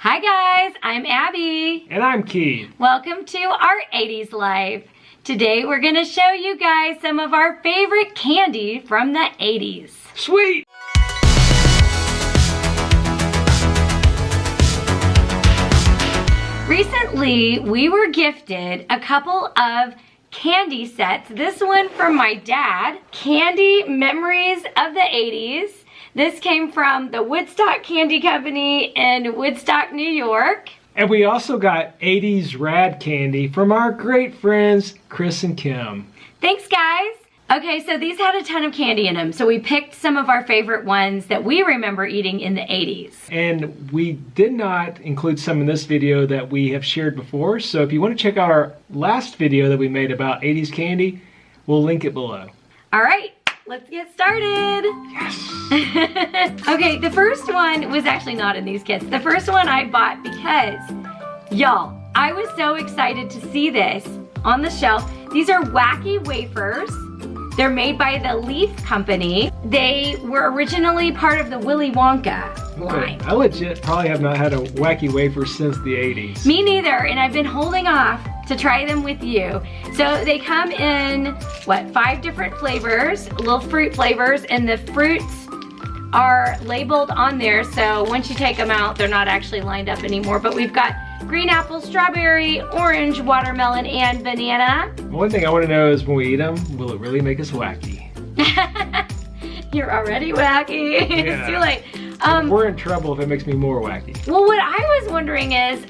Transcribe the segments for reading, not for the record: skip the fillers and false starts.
Hi guys, I'm Abby. And I'm Keith. Welcome to our 80s life. Today we're gonna show you guys some of our favorite candy from the 80s. Sweet! Recently, we were gifted a couple of candy sets. This one from my dad, Candy Memories of the 80s. This came from the Woodstock Candy Company in Woodstock, New York. And we also got 80s rad candy from our great friends, Chris and Kim. Thanks, guys. Okay, so these had a ton of candy in them. So we picked some of our favorite ones that we remember eating in the 80s. And we did not include some in this video that we have shared before. So if you want to check out our last video that we made about 80s candy, we'll link it below. All right. Let's get started. Yes. Okay, the first one was actually not in these kits. The first one I bought because, y'all, I was so excited to see this on the shelf. These are Wacky Wafers. They're made by the Leaf Company. They were originally part of the Willy Wonka line. I legit probably have not had a Wacky Wafer since the 80s. Me neither, and I've been holding off to try them with you. So they come in, what, 5 different flavors, little fruit flavors, and the fruits are labeled on there, so once you take them out, they're not actually lined up anymore. But we've got green apple, strawberry, orange, watermelon, and banana. One thing I want to know is when we eat them, will it really make us wacky? You're already wacky. Yeah. It's too late. We're in trouble if it makes me more wacky. Well, what I was wondering is,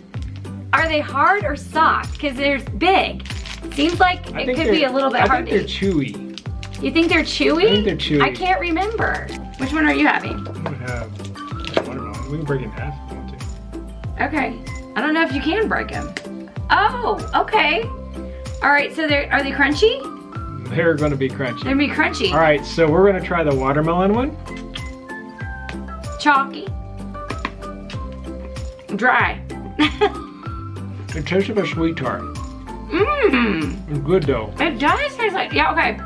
are they hard or soft? Because they're big. Seems like it could be a little bit hard. I think they're chewy. You think they're chewy? I think they're chewy. I can't remember. Which one are you having? I'm gonna have watermelon. We can break it in half if you want to. Okay. I don't know if you can break them. Oh, okay. All right, so are they crunchy? They're gonna be crunchy. They're gonna be crunchy. All right, so we're gonna try the watermelon one. Chalky. Dry. It tastes like a sweet tart. Mmm. It's good though. It does taste like, yeah, okay.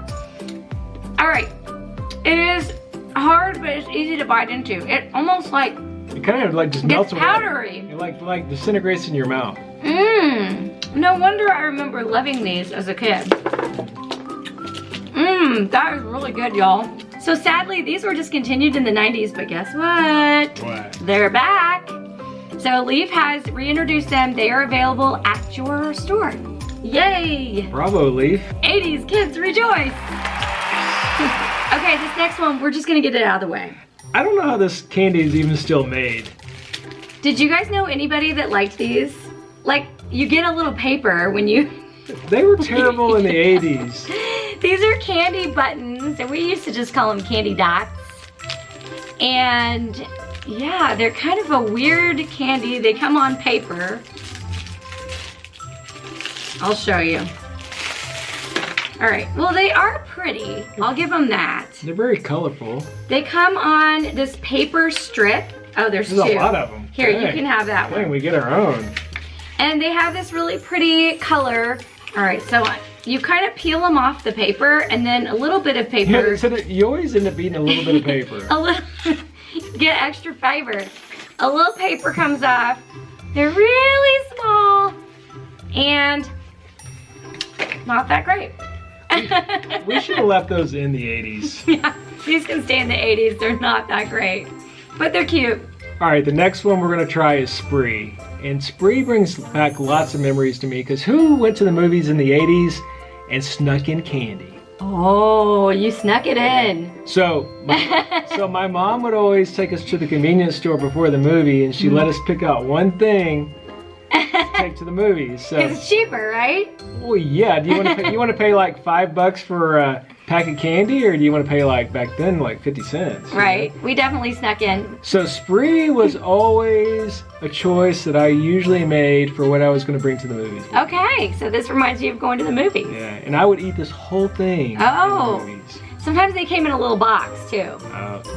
All right. It is hard, but it's easy to bite into. It almost like It kind of like just melts gets away. powdery. It like disintegrates in your mouth. Mmm. No wonder I remember loving these as a kid. Mmm, that is really good, y'all. So sadly, these were discontinued in the 90s, but guess what? What? They're back. So Leaf has reintroduced them. They are available at your store. Yay! Bravo, Leaf. 80s kids rejoice! Okay, this next one, we're just gonna get it out of the way. I don't know how this candy is even still made. Did you guys know anybody that liked these? Like, you get a little paper when you... They were terrible in the 80s. These are candy buttons, and we used to just call them candy dots. And yeah, they're kind of a weird candy. They come on paper. I'll show you. All right, well, they are pretty. I'll give them that. They're very colorful. They come on this paper strip. Oh, there's 2. There's a lot of them. Here, you Dang. can have that one. Dang, we get our own. And they have this really pretty color. All right, so you kind of peel them off the paper, and then a little bit of paper. Yeah, so you always end up eating a little bit of paper. A little, get extra fiber. A little paper comes off. They're really small and not that great. We should have left those in the 80s. Yeah, these can stay in the 80s. They're not that great, but they're cute. All right, the next one we're gonna try is Spree. And Spree brings back lots of memories to me because who went to the movies in the 80s and snuck in candy? Oh, you snuck it in. So my mom would always take us to the convenience store before the movie, and she let us pick out one thing to take to the movies. So, it's cheaper, right? well, yeah. Do you want to pay like $5 for a pack of candy, or do you want to pay like back then like 50 cents? Right. We definitely snuck in. So Spree was always a choice that I usually made for what I was going to bring to the movies. Okay, so this reminds you of going to the movies. Yeah, and I would eat this whole thing. Oh. In the movies. Sometimes they came in a little box too.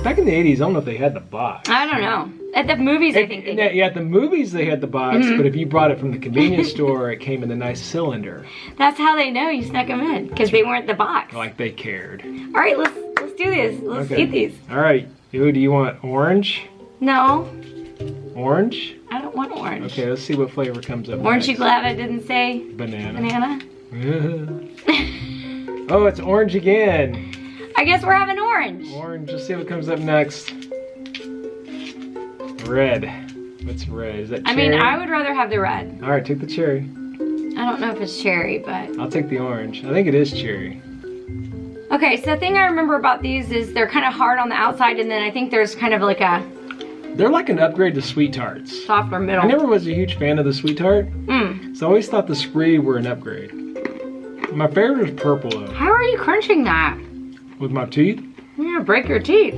Back in the 80s, I don't know if they had the box. I don't know. At the movies, I think they did. Yeah, at the movies they had the box, but if you brought it from the convenience store, it came in a nice cylinder. That's how they know you snuck them in, because they weren't the box. Like they cared. All right, let's do this. Let's eat these. All right, do you want orange? No. Orange? I don't want orange. Okay, let's see what flavor comes up. Aren't you next. glad I didn't say Banana. banana? Oh, it's orange again. I guess we're having orange. Orange. Let's see what comes up next. Red. What's red? Is that cherry? I mean, I would rather have the red. All right, take the cherry. I don't know if it's cherry, but... I'll take the orange. I think it is cherry. Okay, so the thing I remember about these is they're kind of hard on the outside, and then I think there's kind of like a They're like an upgrade to Sweet Tarts. softer middle. I never was a huge fan of the Sweet Tart, Mm. so I always thought the Spree were an upgrade. My favorite is purple though. How are you crunching that? With my teeth, You're gonna break your teeth.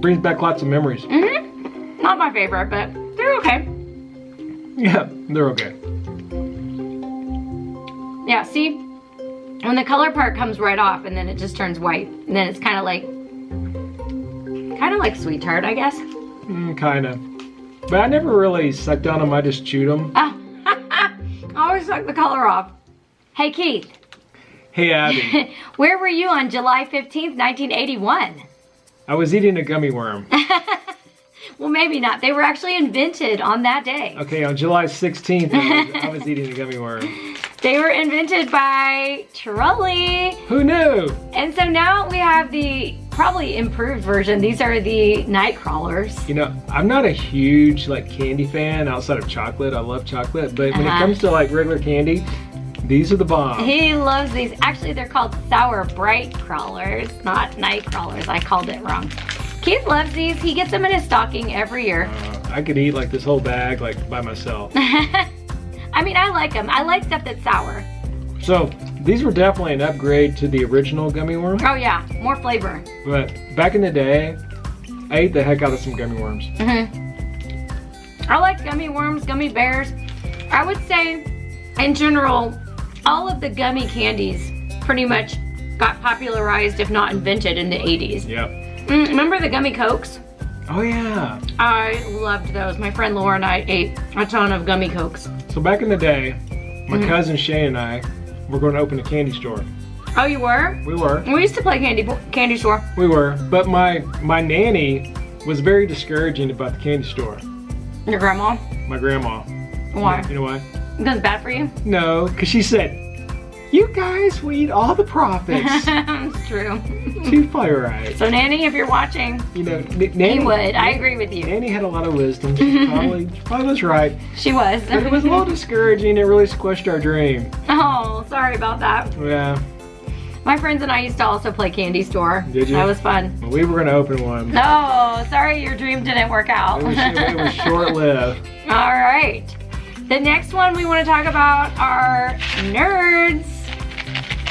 brings back lots of memories. Mm-hmm. Not my favorite, but they're okay. Yeah, they're okay. Yeah, see? When the color part comes right off and then it just turns white. And then it's kind of like Sweet Tart, I guess. Kind of. But I never really sucked on them, I just chewed them. I always suck the color off. Hey, Keith. Hey, Abby. Where were you on July 15th, 1981? I was eating a gummy worm. Well, maybe not. They were actually invented on that day. Okay, on July 16th, I was eating a gummy worm. They were invented by Trolli. Who knew? And so now we have the probably improved version. These are the night crawlers. You know, I'm not a huge like candy fan outside of chocolate. I love chocolate, but when it comes to like regular candy, these are the bomb. He loves these. Actually, they're called Sour Bright Crawlers, not Night Crawlers. I called it wrong. Keith loves these. He gets them in his stocking every year. I could eat like this whole bag like by myself. I mean, I like them. I like stuff that's sour. So these were definitely an upgrade to the original gummy worm. Oh yeah, more flavor. But back in the day, I ate the heck out of some gummy worms. I like gummy worms, gummy bears. I would say, in general, all of the gummy candies pretty much got popularized, if not invented, in the 80s. Yep. Remember the gummy Cokes? Oh yeah. I loved those. My friend Laura and I ate a ton of gummy Cokes. So back in the day, my cousin Shay and I were going to open a candy store. Oh, you were? We were. We used to play candy store. We were. But my nanny was very discouraging about the candy store. Your grandma? My grandma. Why? You know why? Because it's bad for you? No, because she said, you guys will eat all the profits. It's true. She's probably right. So Nanny, if you're watching, You know, he Nanny would. I agree with you. Nanny had a lot of wisdom. She probably was right. She was. But it was a little discouraging. It really squished our dream. Oh, sorry about that. Yeah. My friends and I used to also play candy store. Did you? That was fun. Well, we were going to open one. No, sorry your dream didn't work out. It was short-lived. All right. The next one we want to talk about are Nerds.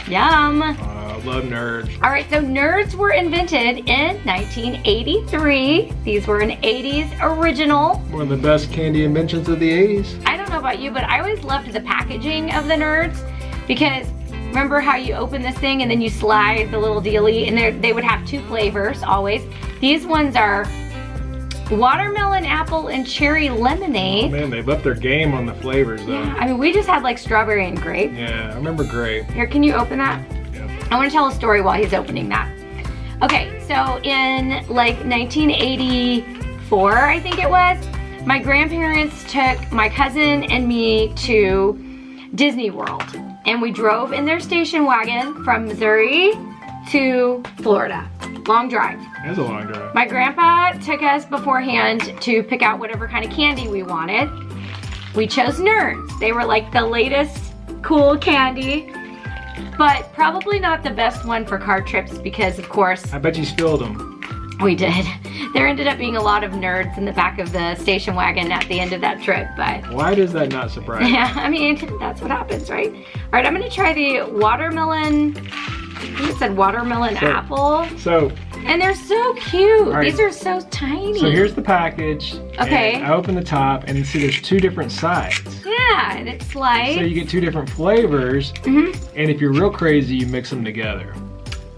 Yum. I love Nerds. All right, so Nerds were invented in 1983. These were an 80s original. One of the best candy inventions of the 80s. I don't know about you, but I always loved the packaging of the Nerds because remember how you open this thing and then you slide the little dealie, and they would have two flavors always. These ones are watermelon, apple, and cherry lemonade. Oh, man, they've upped their game on the flavors, though. Yeah, I mean, we just had like strawberry and grape. Yeah, I remember grape. Here, can you open that? Yeah. I want to tell a story while he's opening that. Okay, so in like 1984, I think it was, my grandparents took my cousin and me to Disney World. And we drove in their station wagon from Missouri to Florida. Long drive. That's a long drive. My grandpa took us beforehand to pick out whatever kind of candy we wanted. We chose Nerds. They were like the latest cool candy, but probably not the best one for car trips because, of course, I bet you spilled them. we did. There ended up being a lot of Nerds in the back of the station wagon at the end of that trip, but Why does that not surprise you? yeah, I mean, that's what happens, right? All right, I'm gonna try the watermelon, I think it said watermelon apple. So, And they're so cute. All right. These are so tiny. so here's the package. Okay. And I open the top and see there's two different sides. Yeah, and it's like, So you get two different flavors, and if you're real crazy, you mix them together.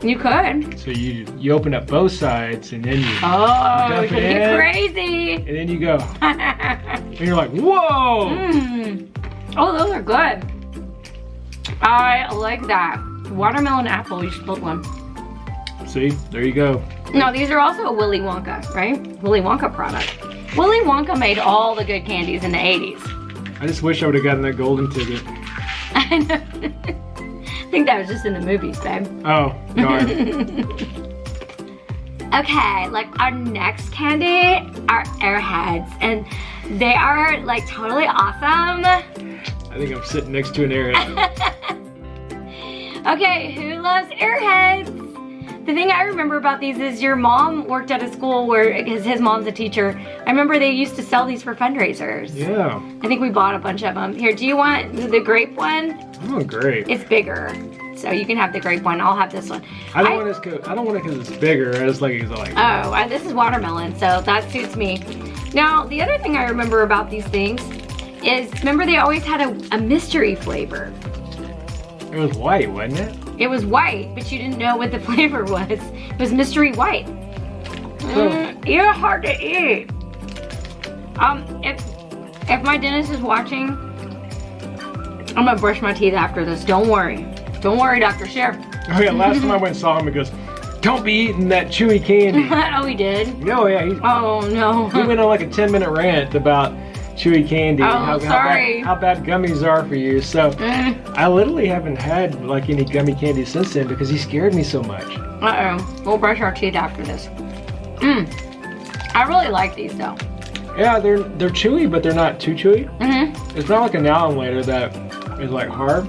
you could. So you open up both sides, and then you Oh, Jump you can get in. crazy. and then you go, and you're like, whoa! Oh, those are good. I like that. Watermelon apple, you spilled one. See, there you go. No, these are also a Willy Wonka, right? Willy Wonka product. Willy Wonka made all the good candies in the 80s. I just wish I would have gotten that golden ticket. I know. I think that was just in the movies, babe. Oh, darn. Okay, like our next candy are Airheads, and they are like totally awesome. I think I'm sitting next to an Airhead. Okay, who loves Airheads? The thing I remember about these is your mom worked at a school where, because his mom's a teacher, I remember they used to sell these for fundraisers. Yeah. I think we bought a bunch of them. Here, do you want the grape one? Oh, great. It's bigger, so you can have the grape one. I'll have this one. I don't want it because it's bigger. I just like it's like. Oh, this is watermelon, so that suits me. Now, the other thing I remember about these things is, remember they always had a mystery flavor. It was white, wasn't it? It was white, but you didn't know what the flavor was. It was mystery white. You're hard to eat. If my dentist is watching, I'm gonna brush my teeth after this. Don't worry. Don't worry, Dr. Sheriff. Oh yeah, last time I went and saw him, he goes, "Don't be eating that chewy candy." Oh, he did? No, yeah. Oh, no. He went on like a 10-minute rant about chewy candy and sorry. how bad gummies are for you. So I literally haven't had like any gummy candy since then because he scared me so much. Uh-oh. We'll brush our teeth after this. I really like these though. Yeah, they're chewy, but they're not too chewy. It's not like a now and later that is like hard.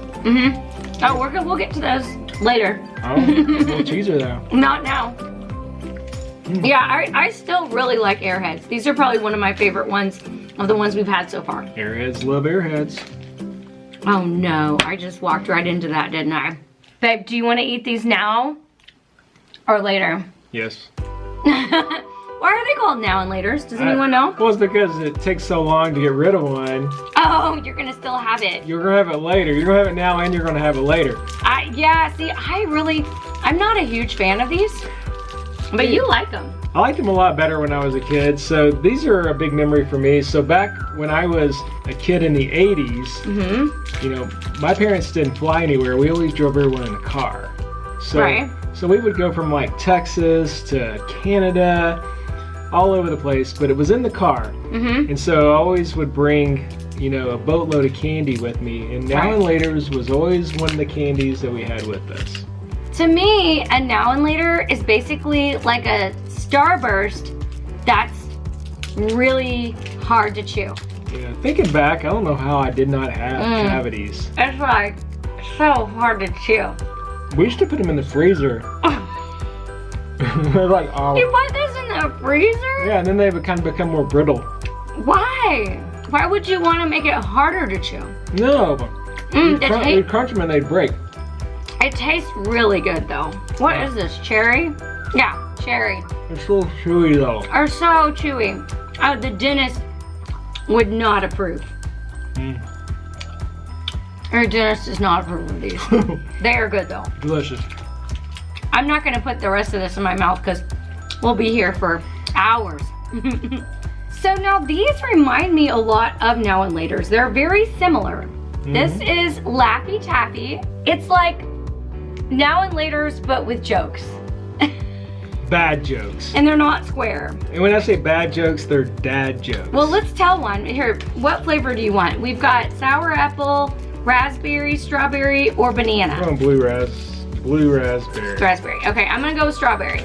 Oh, we'll get to those later. Oh, little cheeser though. Not now. Yeah, I still really like Airheads. These are probably one of my favorite ones of the ones we've had so far. Airheads love Airheads. Oh no, I just walked right into that, didn't I? Babe, do you want to eat these now or later? Yes. Why are they called now and laters? Does anyone know? Well, it's because it takes so long to get rid of one. Oh, you're gonna still have it. You're gonna have it later. You're gonna have it now and you're gonna have it later. Yeah, see, I'm not a huge fan of these, but you like them. I liked them a lot better when I was a kid, so these are a big memory for me. So back when I was a kid in the 80s, you know, my parents didn't fly anywhere. We always drove everywhere in a car. So, so we would go from like Texas to Canada, all over the place, but it was in the car. And so I always would bring, you know, a boatload of candy with me. And Now and Laters was always one of the candies that we had with us. To me, a Now and Later is basically like a Starburst that's really hard to chew. Yeah, thinking back, I don't know how I did not have cavities. It's like so hard to chew. We used to put them in the freezer. They're like, oh. You put this in the freezer? Yeah, and then they would kind of become more brittle. Why? Why would you want to make it harder to chew? No. You'd crunch them and they'd break. It tastes really good though. What is this, cherry? Yeah, cherry. It's so chewy though. Are so chewy. The dentist would not approve. Our dentist does not approve of these. They are good though. Delicious. I'm not gonna put the rest of this in my mouth because we'll be here for hours. So now these remind me a lot of Now and Laters. They're very similar. This is Laffy Taffy. It's like Now and Laters, but with jokes. Bad jokes. And they're not square. And when I say bad jokes, they're dad jokes. Well, let's tell one. Here, what flavor do you want? We've got sour apple, raspberry, strawberry, or banana. I'm going blue raspberry. Raspberry. Okay, I'm gonna go with strawberry.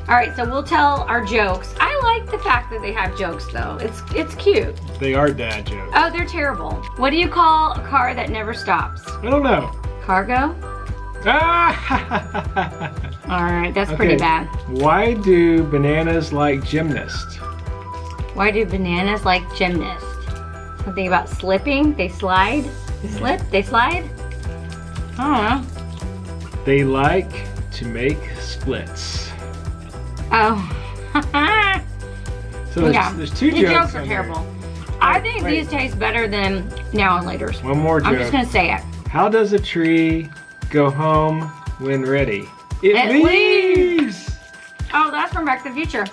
All right, so we'll tell our jokes. I like the fact that they have jokes though. It's cute. They are dad jokes. Oh, they're terrible. What do you call a car that never stops? I don't know. Cargo? Ah! All right, that's pretty bad. Why do bananas like gymnasts? Why do bananas like gymnasts? Something about slipping? They slide? They slip? They slide? I don't know. They like to make splits. Oh. So there's two jokes. The jokes are terrible. I think these taste better than Now and Laters. One more joke. I'm just gonna say it. How does a tree go home when ready? It leaves! Oh, that's from Back to the Future.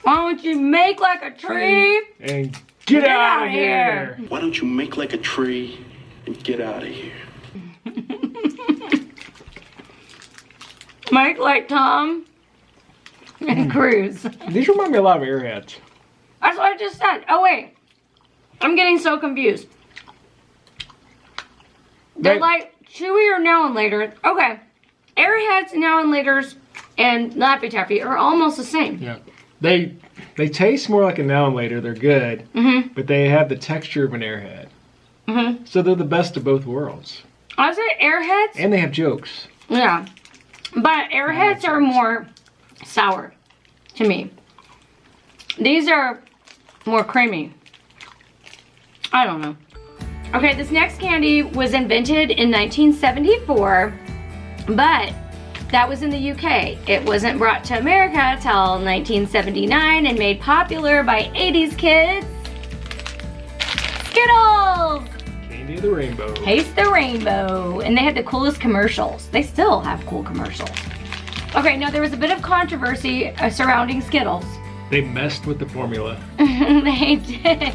Why don't you make like a tree and get out of here? Why don't you make like a tree and get out of here? Make like Tom and Cruise. These remind me a lot of Airheads. That's what I just said. Oh, wait. I'm getting so confused. They're like Chewy or Now and Later. Okay. Airheads, Now and Laters, and Laffy Taffy are almost the same. Yeah. They taste more like a Now and Later. They're good, but they have the texture of an Airhead. So they're the best of both worlds. I say Airheads. And they have jokes. Yeah. But Airheads are more sour to me. These are more creamy. I don't know. Okay, this next candy was invented in 1974, but that was in the UK. It wasn't brought to America till 1979 and made popular by 80s kids. Skittles! Candy of the Rainbow. Taste the rainbow. And they had the coolest commercials. They still have cool commercials. Okay, now there was a bit of controversy surrounding Skittles. They messed with the formula. They did.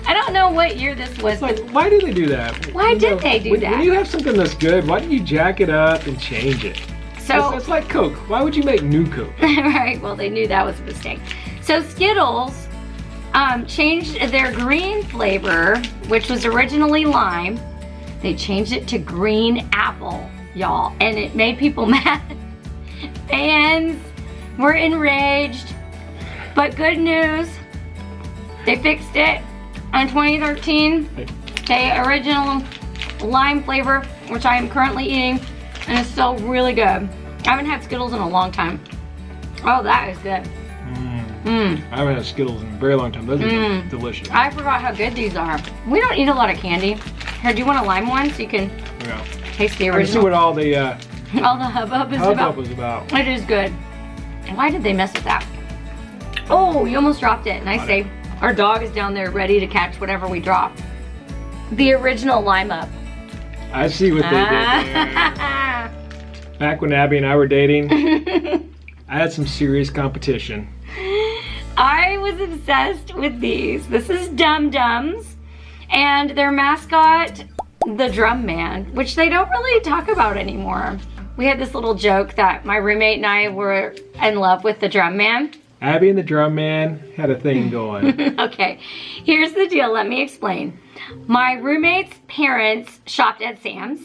I don't know what year this was. It's like, why do they do that? Why did they do that? When you have something that's good, why do you jack it up and change it? So it's like Coke. Why would you make new Coke? right, well they knew that was a mistake. So Skittles changed their green flavor, which was originally lime. They changed it to green apple, y'all, and it made people mad. Fans were enraged, but good news, they fixed it in 2013. The original lime flavor, which I am currently eating, and it's still really good. I haven't had Skittles in a long time. Oh, that is good. I haven't had Skittles in a very long time. Those are delicious. I forgot how good these are. We don't eat a lot of candy. Here, do you want a lime one so you can taste the I can see original? what all the All the hubbub is hubbub was about. It is good. Why did they mess with that? Oh, you almost dropped it. Nice save. Our dog is down there ready to catch whatever we drop. The original lime up. I see what they did there. Back when Abby and I were dating, I had some serious competition. I was obsessed with these. This is Dum Dums, and their mascot, the Drum Man, which they don't really talk about anymore. We had this little joke that my roommate and I were in love with the Drum Man. Abby and the Drum Man had a thing going. Okay, here's the deal. Let me explain. My roommate's parents shopped at Sam's,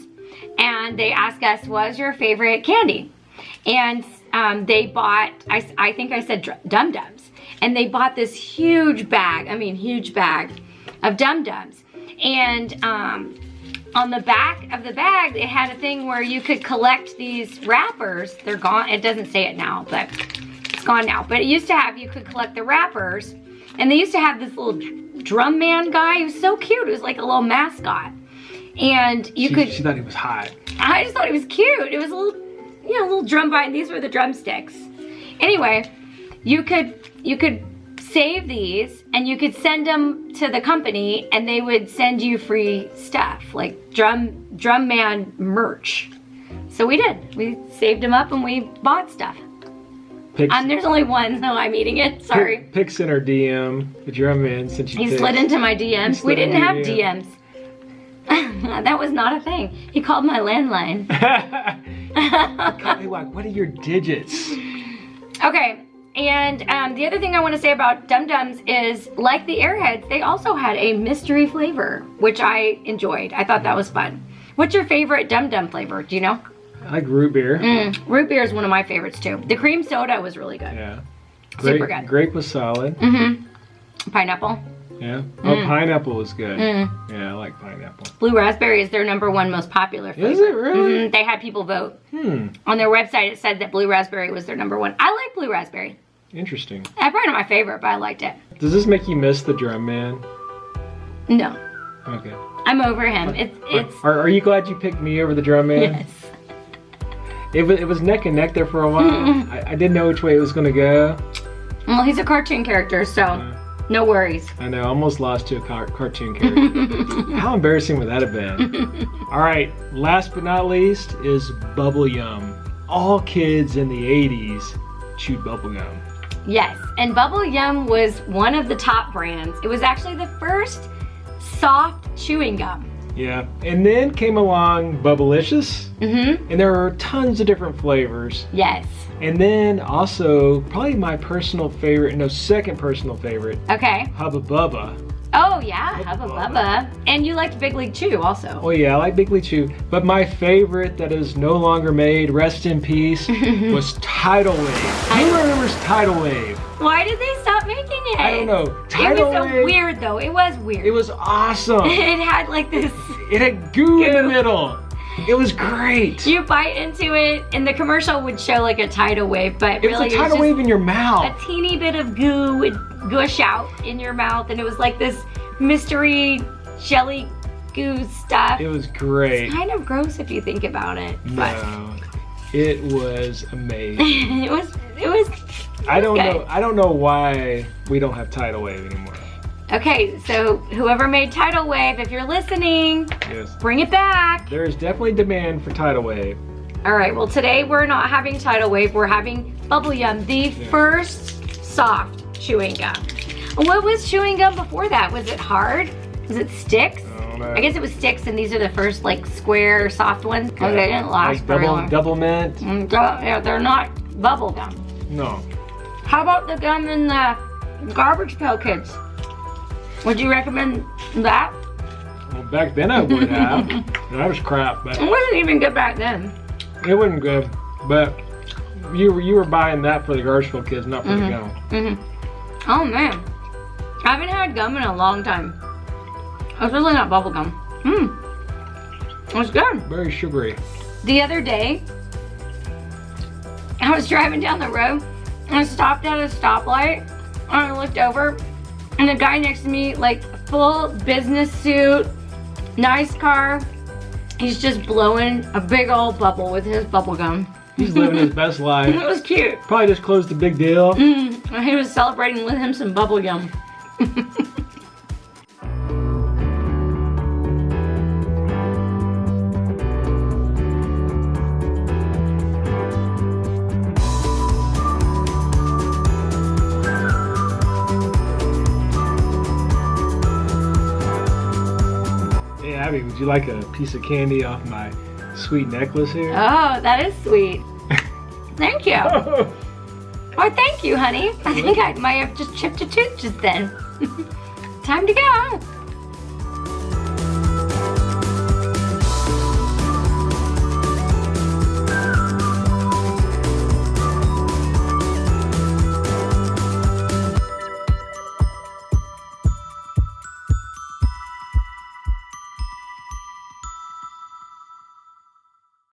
and they asked us, what's your favorite candy? And they bought, I think I said Dum Dums. And they bought this huge bag, huge bag of Dum Dums. And on the back of the bag, it had a thing where you could collect these wrappers. They're gone. It doesn't say it now, but it's gone now. But it used to have, you could collect the wrappers. And they used to have this little drum man guy. He was so cute. It was like a little mascot. And she thought he was hot. I just thought he was cute. It was a little, little drum bite, and these were the drumsticks. Anyway, you could save these, and you could send them to the company, and they would send you free stuff, like drum man merch. So we did. We saved them up, and we bought stuff. There's only one, so I'm eating it. Sorry. Pics in our DM, the Drum Man sent you He slid into my DMs. We didn't have DMs. That was not a thing. He called my landline. What are your digits? Okay, and the other thing I want to say about Dum Dums is, like the Airheads, they also had a mystery flavor, which I enjoyed. I thought that was fun. What's your favorite Dum Dum flavor? Do you know? I like root beer. Root beer is one of my favorites too. The cream soda was really good. Yeah. Super good. Grape was solid. Pineapple. Yeah. Oh, pineapple is good. Yeah, I like pineapple. Blue raspberry is their #1 most popular flavor. Is it really? They had people vote. On their website, it said that blue raspberry was their #1. I like blue raspberry. Interesting. That's probably not my favorite, but I liked it. Does this make you miss the Drum Man? No. Okay. I'm over him. It's. Are you glad you picked me over the Drum Man? Yes. It was neck and neck there for a while. I didn't know which way it was going to go. Well, he's a cartoon character, so no worries. I know, I almost lost to a cartoon character. How embarrassing would that have been? All right, last but not least is bubble yum. All kids in the 80s chewed bubble gum. Yes, and Bubble Yum was one of the top brands. It was actually the first soft chewing gum. Yeah. And then came along Bubblicious. Mm-hmm. And there are tons of different flavors. Yes. And then also, probably my personal favorite, no, second personal favorite, Okay. Hubba Bubba. Oh yeah, Hubba Hubba Bubba. Bubba. And you liked Big League Chew also. Oh yeah, I like Big League Chew. But my favorite that is no longer made, rest in peace, was Tidal Wave. Who remembers Tidal Wave? Why did they stop making it? I don't know. It Tidal was so Wave. weird though. It was weird. It was awesome. It had like this. It had goo in the Goo. middle. It was great. You bite into it, and the commercial would show like a tidal wave, but It was really a tidal just wave in your mouth. a teeny bit of goo would gush out in your mouth, and it was like this mystery jelly goo stuff. It was great. It's kind of gross if you think about it, but No, it was amazing. it was. I don't good. know. I don't know why we don't have tidal wave anymore. Okay, so whoever made tidal wave, if you're listening, Yes, bring it back. there is definitely demand for tidal wave. All right, well today we're not having tidal wave, we're having bubble yum, the first soft chewing gum. What was chewing gum before that? Was it hard? Was it sticks? I don't know. I guess it was sticks, and these are the first like square soft ones. Oh, they didn't last Like very long. double mint. Yeah, they're not bubble gum. No. How about the gum in the Garbage Pail Kids? Would you recommend that? Well, back then I would have. That was crap, but It wasn't even good back then. it wasn't good. But you were buying that for the Garshville kids, not for the gum. Oh man, I haven't had gum in a long time. It's really not bubble gum. It's good. Very sugary. The other day, I was driving down the road and I stopped at a stoplight and I looked over and the guy next to me, like full business suit, nice car, he's just blowing a big old bubble with his bubble gum. He's living his best It life. was cute. Probably just closed the big deal. And he was celebrating with him some bubble gum. Hey, Abby, would you like a piece of candy off my sweet necklace here? Oh, that is sweet. Thank you. Oh, thank you, honey. I think I might have just chipped a tooth just then. Time to go.